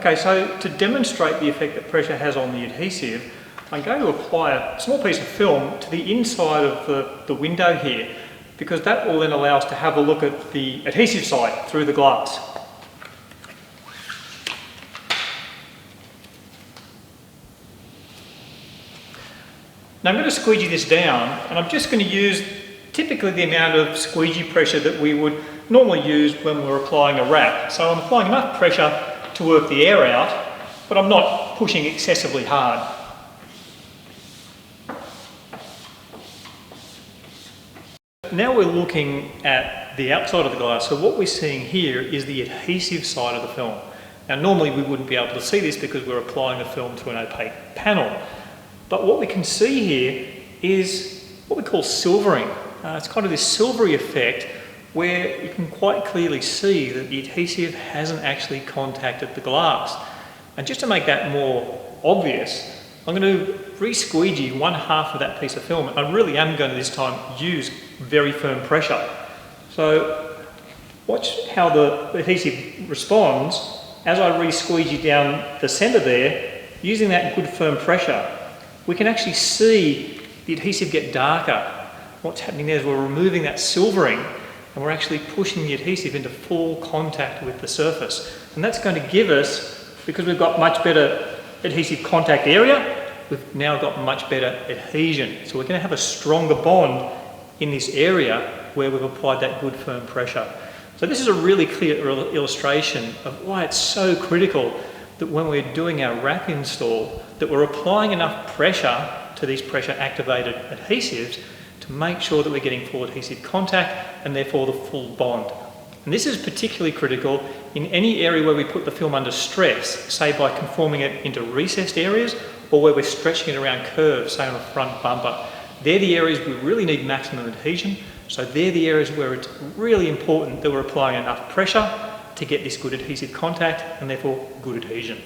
Okay, so to demonstrate the effect that pressure has on the adhesive, I'm going to apply a small piece of film to the inside of the window here, because that will then allow us to have a look at the adhesive side through the glass. Now I'm going to squeegee this down, and I'm just going to use typically the amount of squeegee pressure that we would normally use when we're applying a wrap. So I'm applying enough pressure to work the air out, but I'm not pushing excessively hard. Now we're looking at the outside of the glass, so what we're seeing here is the adhesive side of the film. Now normally we wouldn't be able to see this because we're applying the film to an opaque panel, but what we can see here is what we call silvering. It's kind of this silvery effect where you can quite clearly see that the adhesive hasn't actually contacted the glass. And just to make that more obvious, I'm going to re-squeegee one half of that piece of film. I really am going to this time use very firm pressure. So watch how the adhesive responds as I re-squeegee down the centre there. Using that good firm pressure, we can actually see the adhesive get darker. What's happening there is we're removing that silvering and we're actually pushing the adhesive into full contact with the surface. And that's going to give us, because we've got much better adhesive contact area, we've now got much better adhesion. So we're going to have a stronger bond in this area where we've applied that good firm pressure. So this is a really clear illustration of why it's so critical that when we're doing our wrap install, that we're applying enough pressure to these pressure activated adhesives to make sure that we're getting full adhesive contact and therefore the full bond. And this is particularly critical in any area where we put the film under stress, say by conforming it into recessed areas or where we're stretching it around curves, say on a front bumper. They're the areas we really need maximum adhesion, so they're the areas where it's really important that we're applying enough pressure to get this good adhesive contact and therefore good adhesion.